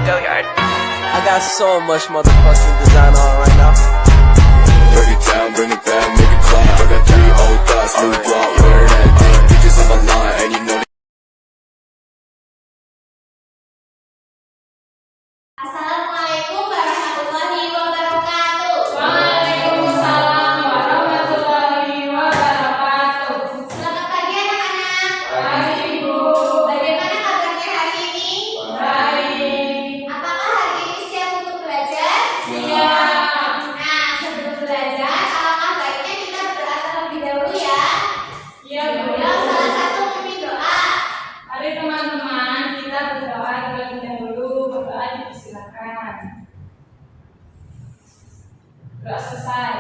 Billiard. I got so much motherfucking design on right now. Break it down, bring it back, make it clap. I got 3 old thoughts, new block, wear that thing. Bitches on my line, and you know. Assalamualaikum warahmatullahi wabarakatuh. Waalaikumsalam warahmatullahi wabarakatuh. Selamat pagi anak-anak. Pagi, Ibu. Bagaimana kabarnya hari ini? Baik. Apakah hari ini siap untuk belajar? Siap. Nah, sebelum belajar, alangkah baiknya kita berdoa terlebih dahulu ya. Iya, Bu. Yang salah satu memimpin doa. Mari teman-teman kita berdoa terlebih dahulu. Berdoa dipersilakan. Doa selesai.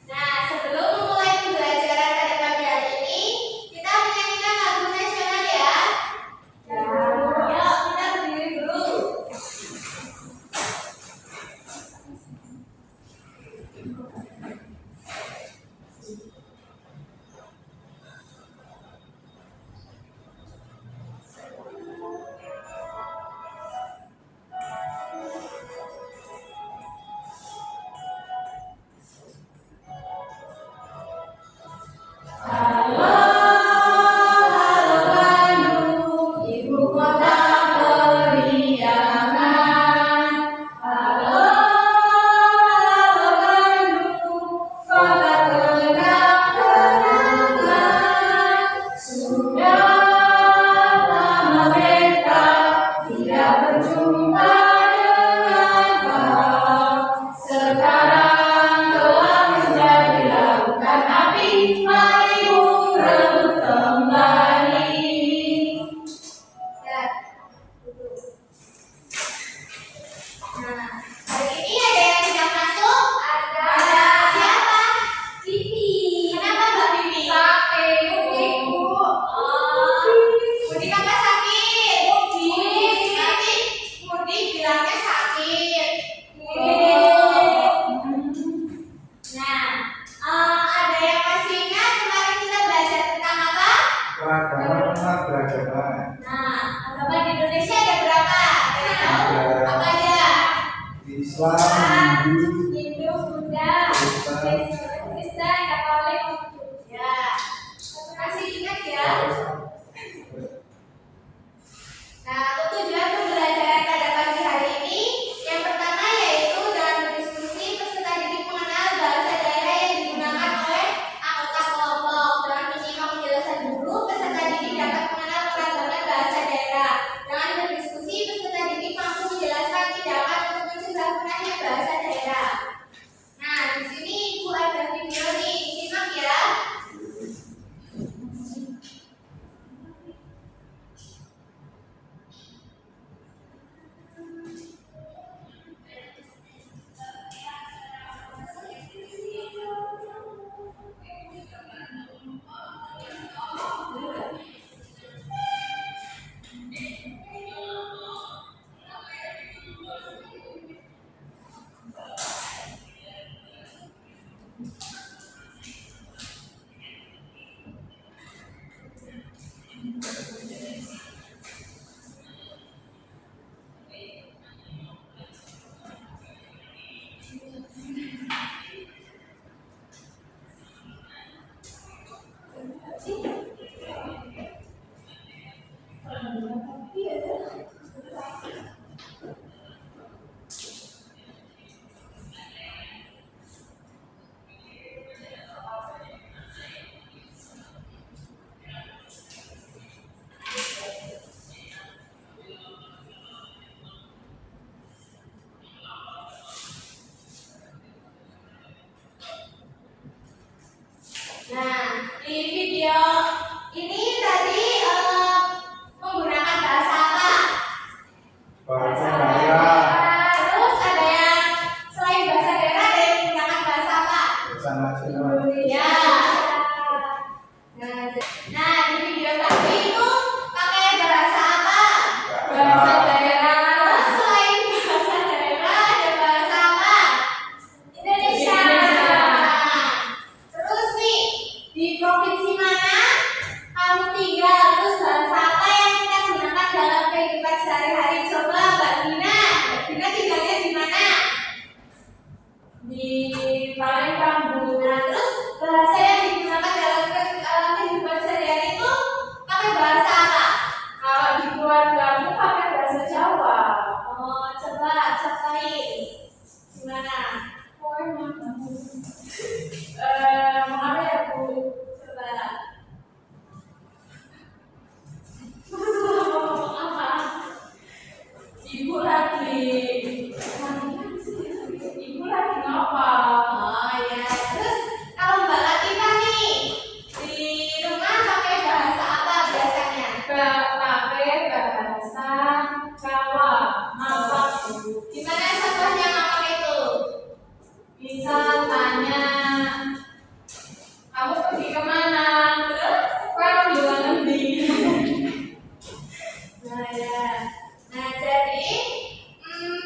Nah, sebelum memulai pembelajaran pada pagi hari ini, kita menyanyikan lagu nasional ya. Yuk, kita berdiri dulu. Halo Bandung, ibu kota periangan. Halo Bandung, kota kenang-kenangan. Sudah lama kita tidak berjumpa dengan kau. Sekarang telah menjadi lautan api, mari rebut kembali. Ya. Nah, hari ini ada yang tidak masuk? Ada. Siapa? Vivi. Kenapa Mbak Vivi? Sakit. Ibu. Oh, Budi kakak sakit. Nanti Budi bilangnya sakit. Nah, ada yang masih ingat kemarin kita belajar tentang apa? Beragama. Nah, agama di Indonesia ada berapa? Ada tahu? Apa aja? Islam, Hindu, Hindu, Buddha, Kristen, Katolik, ya. Masih ingat ya? Nah, untuk tujuan pembelajaran pada pagi hari ini, yang pertama yaitu dalam berdiskusi peserta didik mengenal bahasa daerah yang digunakan oleh anggota kelompok. Dengan menyimak penjelasan guru, peserta didik dapat mengenal keragaman bahasa daerah. Dengan berdiskusi, peserta didik mampu menjelaskan tindakan untuk mencegah punahnya bahasa daerah. Nah, di sini Ibu ada video nih, simak ya. Nah, di video ini tadi menggunakan bahasa apa? bahasa daerah, Terus ada yang selain bahasa daerah ada yang menggunakan bahasa apa? bahasa nasional. Ya. Nah, di video tadi itu pakai bahasa apa? Bahasa daerah. Terus selain bahasa daerah ada bahasa apa? Indonesia. Nah, terus nih di provinsi mana kamu tinggal? Terus bahasa apa yang kita gunakan dalam kehidupan sehari-hari? Coba Mbak Nah, jadi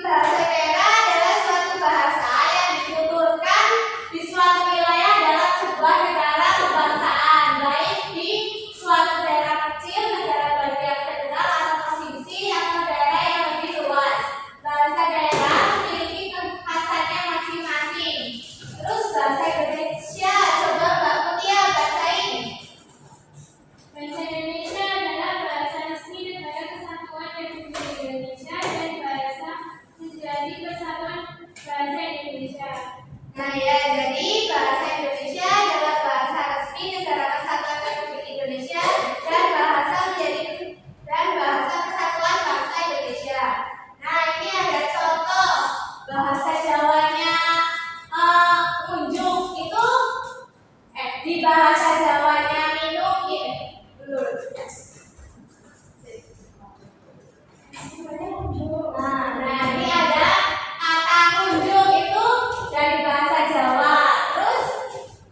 bahasa daerah adalah suatu bahasa yang dituturkan di suatu wilayah dalam sebuah negara kebangsaan, baik di suatu daerah kecil, negara bagian federal atau provinsi atau daerah yang lebih luas. Bahasa daerah memiliki kekhasannya masing-masing. Terus bahasa Indonesia, coba Mbak Mutia bacain. Bahasa Indonesia adalah bahasa resmi Negara Kesatuan Republik Indonesia dan bahasa menjadi Persatuan Bahasa Indonesia. Nah ya, jadi bahasa Indonesia adalah bahasa resmi Negara Kesatuan Republik Indonesia dan bahasa Persatuan Bangsa Indonesia. Nah, ini ada contoh bahasa Jawanya unjuk itu di bahasa Jawanya minum dulu. Nah, ini ada kata kunjung itu dari bahasa Jawa. Terus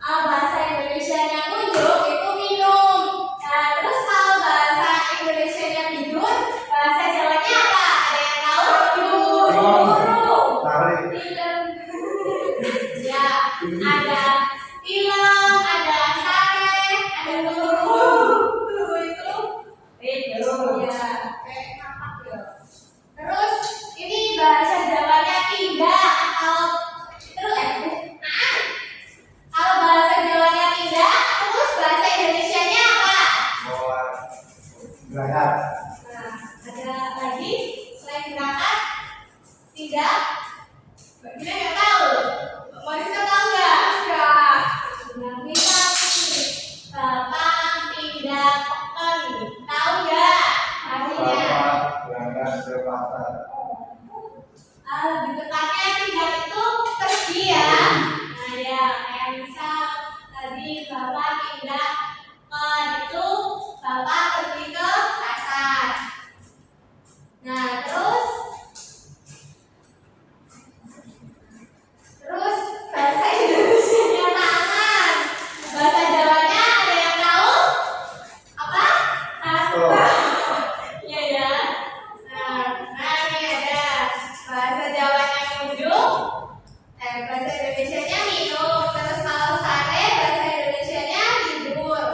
bahasa Indonesianya kunjung itu minum. Nah, terus kalau bahasa Indonesianya tidur, bahasa Jawanya apa? Ada yang tahu? Guru. Tarik. Ya, ada film, ada sare, ada guru. Guru itu tidur. Ya, kayak ngapak ya. Terus ini bahasa Jawanya tindak kalau bahasa Jawanya tindak, terus bahasa Indonesianya apa? Bawa. Berangkat. Nah, ada lagi selain berangkat, tidak. Kita nggak tahu. Marisa tahu nggak? Nggak. Nah, kita bapak tidak peken. Tahu nggak artinya? Bapak berangkat ke pasar. Lebih tepatnya tidak itu pergi ya. Nah ya, kayak misal tadi bapak tidak itu bapak pergi ke pasar. Nah terus bahasa Indonesianya tangan. Bahasa Jawanya ada yang tahu? Apa? Asta. Iya ya. Nah ini ada bahasa Jawanya kunjung, bahasa Indonesianya minum. Terus kalau sare bahasa Indonesianya tidur.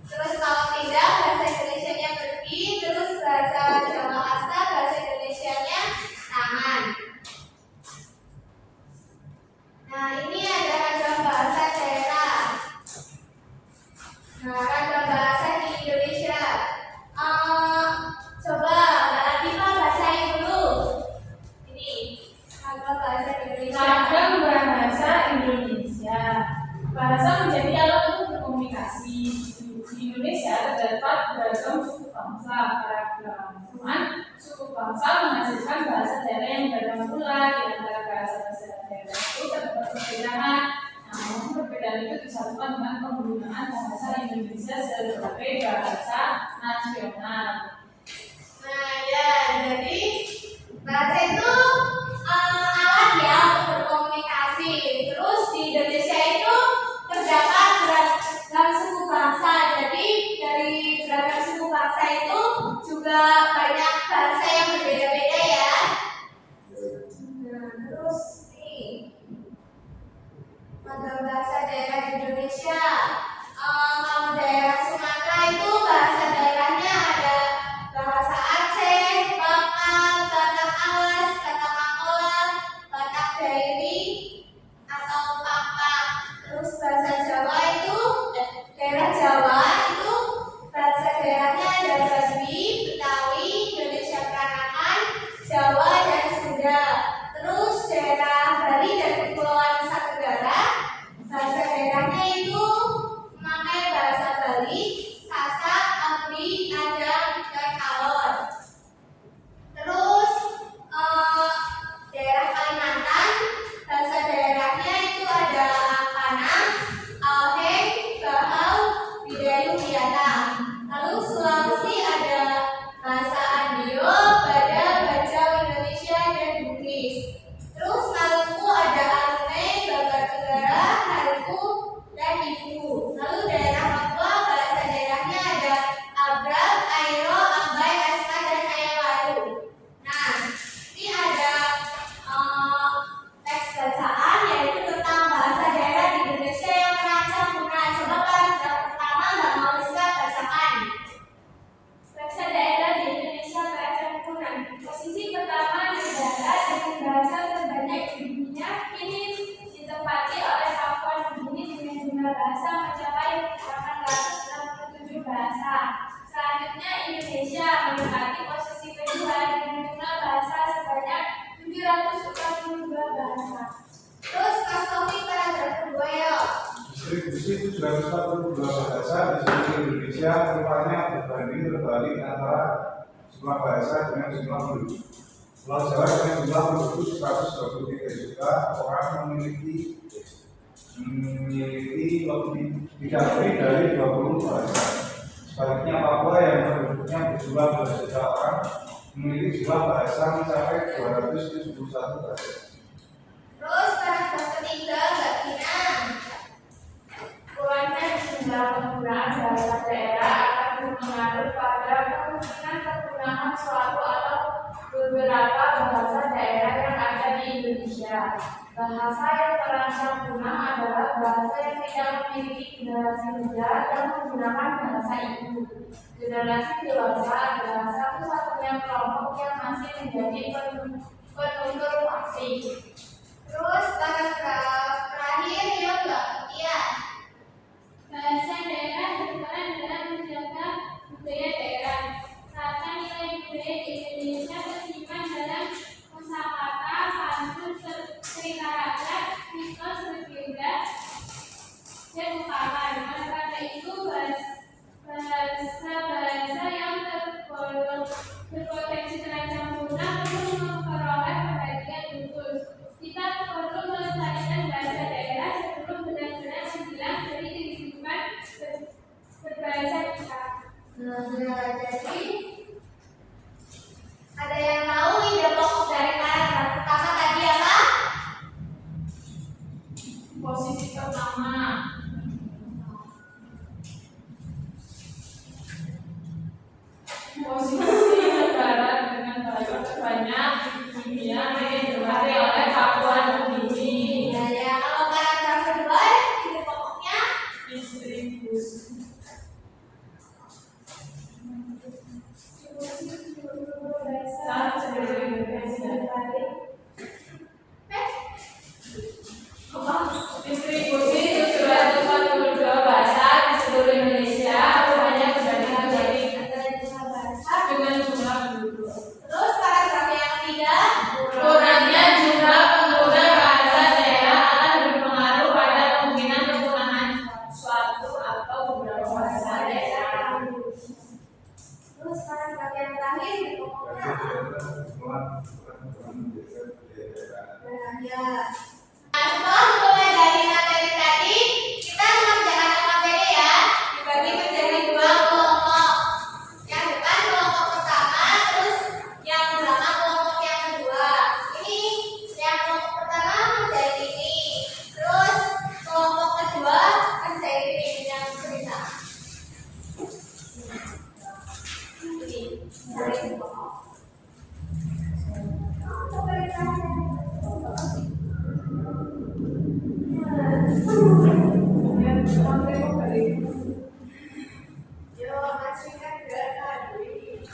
Terus kalau tidak bahasa Indonesianya pergi. Terus bahasa Jawa Asta bahasa Indonesianya tangan. Nah ini ada ragam bahasa daerah. Nah ragam bahasa di Indonesia. Coba Mbak Latifah bacain dulu. Ini ragam bahasa Indonesia. Ragam bahasa Indonesia. Bahasa menjadi alat untuk berkomunikasi. Di Indonesia terdapat beragam suku bangsa, keragaman suku bangsa menghasilkan bahasa daerah yang beragam pula. Di antara bahasa-bahasa daerah itu terdapat perbedaan, namun perbedaan itu disatukan dengan penggunaan bahasa Indonesia sebagai bahasa nasional. Nah ya, jadi bahasa itu alat ya untuk berkomunikasi. Terus di Indonesia itu terdapat beragam suku bangsa. Jadi dari beragam suku bangsa itu juga banyak bahasa yang berbeda-beda ya. Nah terus nih ragam bahasa daerah di Indonesia. Kalau Posisi pertama negara dengan bahasa terbanyak di dunia kini ditempati oleh Papua Nugini dengan jumlah bahasa mencapai 867 bahasa. Selanjutnya Indonesia menempati posisi kedua dengan jumlah bahasa sebanyak 742 bahasa. Terus Mas Taufik paragraf kedua ya. Distribusi 742 bahasa di seluruh Indonesia rupanya berbanding terbalik antara jumlah bahasa dengan jumlah penduduk. Pulau Jawa dengan jumlah penduduk 123 juta orang memiliki lebih tidak lebih dari 20 bahasa. Sebaliknya Papua yang penduduknya berjumlah 2 juta orang memiliki jumlah bahasa mencapai 271 bahasa. Terus paragraf ketiga Mbak Tina. Kurangnya jumlah penggunaan bahasa daerah akan berpengaruh pada kemungkinan penggunaan suatu atau beberapa bahasa daerah yang ada di Indonesia. Bahasa yang terancam punah adalah bahasa yang tidak memiliki generasi muda yang menggunakan bahasa itu. Generasi dewasa adalah satu-satunya kelompok yang masih menjadi penutur fasih. Terus paragraf terakhir ya Mbak Tia. Bahasa daerah berperan dalam menjaga budaya daerah. Karena nilai budaya di Indonesia tersimpan dalam kosakata, pantun, serikarya, mitos, legenda, dan ungkapan. Oleh karena itu, bahasa yang berpotensi terancam punah perlu memperoleh perhatian khusus. Kita perlu melestarikan bahasa daerah sebelum benar-benar hilang dari kehidupan berbahasa kita. Jadi ada yang tahu ide pokok dari paragraf pertama tadi apa? Posisi pertama. Posisi negara dengan bahasa terbanyak di dunia yang diwakili oleh Papua Nugini. Nah ya, kalau paragraf kedua ide pokoknya Distribusi. Bahasa seluruh Indonesia. Distribusi 742 bahasa di seluruh Indonesia hanya berbanding dengan jumlah penduduk. terus paragraf yang ketiga. Kurangnya jumlah pengguna bahasa daerah akan berpengaruh pada kemungkinan penggunaan suatu atau beberapa bahasa daerah. Terus paragraf yang terakhir ide pokoknya apa? Nah ya. Nah, setelah mempelajari materi tadi, kita mengerjakan materi ya, dibagi menjadi dua kelompok. Yang depan kelompok pertama, terus yang belakang kelompok yang kedua. Ini yang kelompok pertama menjadi ini, terus kelompok kedua menjadi ini yang cerita. Ini dari kelompok. Yo, masihkan gerakan ini.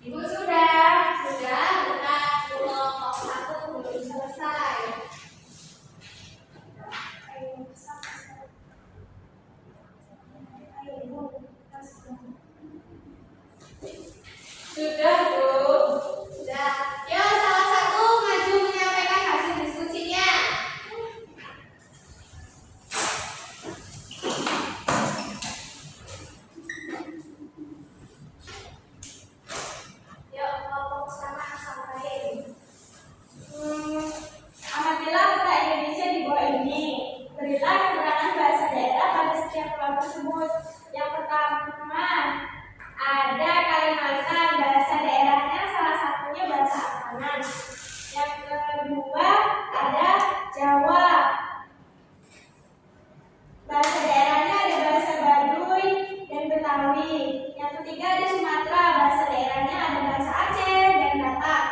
Ibu sudah benar kelompok satu belum selesai. Sudah Bu. Sudah. Ya Yang kedua ada Jawa. Bahasa daerahnya ada bahasa Baduy dan Betawi. Yang ketiga ada Sumatera. Bahasa daerahnya ada bahasa Aceh dan Batak.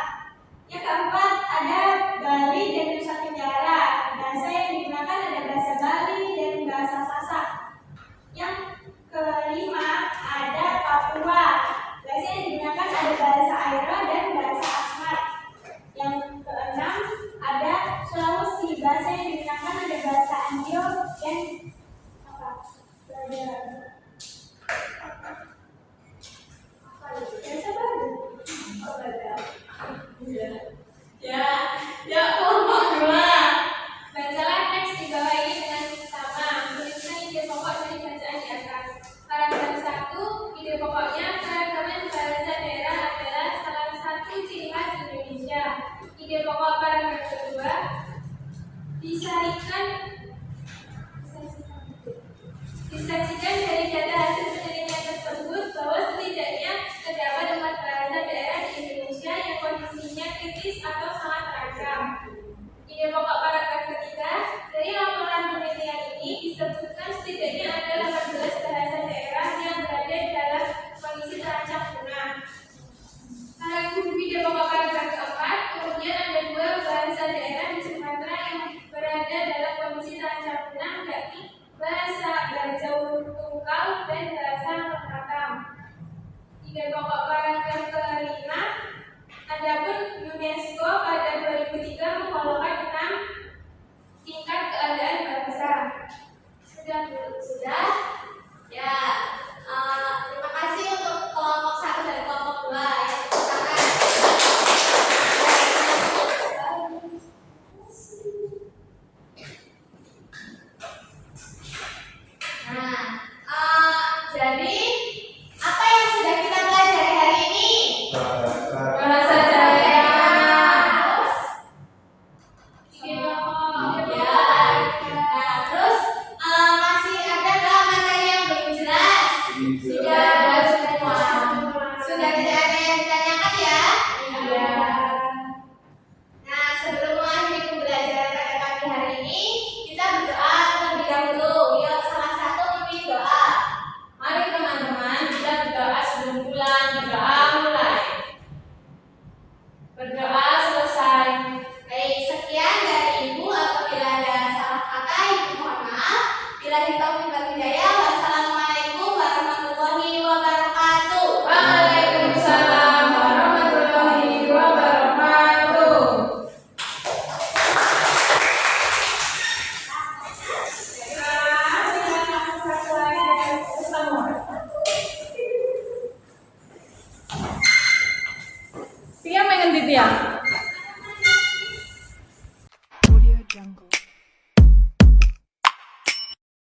Yang keempat ada Bali dan Nusa Tenggara. Bahasa yang digunakan ada bahasa Bali dan bahasa Sasak. Yang kelima ada Papua. Bahasa yang digunakan ada bahasa Aira dan bahasa Asmat. Yang keenam ada Sulawesi. Bahasa yang digunakan ada bahasa Anjo dan bahasa Baru. Kelompok dua. Bacalah teks di bawah ini dengan seksama. Tuliskan ide pokok dari bacaan di atas. Paragraf 1, ide pokoknya keragaman bahasa daerah adalah salah satu ciri khas Indonesia. Ide pokok paragraf kedua, disajikan dari data hasil penelitian tersebut bahwa setidaknya terdapat 4 bahasa daerah di Indonesia yang kondisinya kritis atau sangat terancam. Ide pokok paragraf ketiga, dari laporan penelitian ini disebutkan setidaknya ada 18 bahasa daerah yang berada dalam kondisi terancam punah. Ide pokok paragraf keempat, kemudian ada 2 bahasa daerah di Sumatera yang berada dalam kondisi terancam punah, yakni bahasa Bajau Tungkal dan bahasa Mataram. Ide pokok paragraf kelima, adapun UNESCO pada 2003 mengholokan 6 tingkat keadaan bangsa. Sudah? Ya. Terima kasih untuk kelompok 1 dan kelompok 2 yang pertama. Jadi apa yang sudah kita pelajari hari ini? Bahasa daerah. Terus masih ada nggak materi yang belum jelas? Sudah semua. Sudah tidak ada yang ditanyakan ya? Nah, sebelum mengakhiri pembelajaran pada pagi hari ini, kita berdoa terlebih dahulu. Yuk, salah satu pimpin doa. Mari teman-teman kita berdoa sebelum pulang. Berdoa mulai. Berdoa selesai. Baik, sekian dari Ibu. Apabila ada salah kata, Ibu mohon maaf. Bila taufiq wal hidayah, wassalamualaikum warahmatullahi wabarakatuh. Waalaikumsalam warahmatullahi wabarakatuh. Tia pengen di Tia.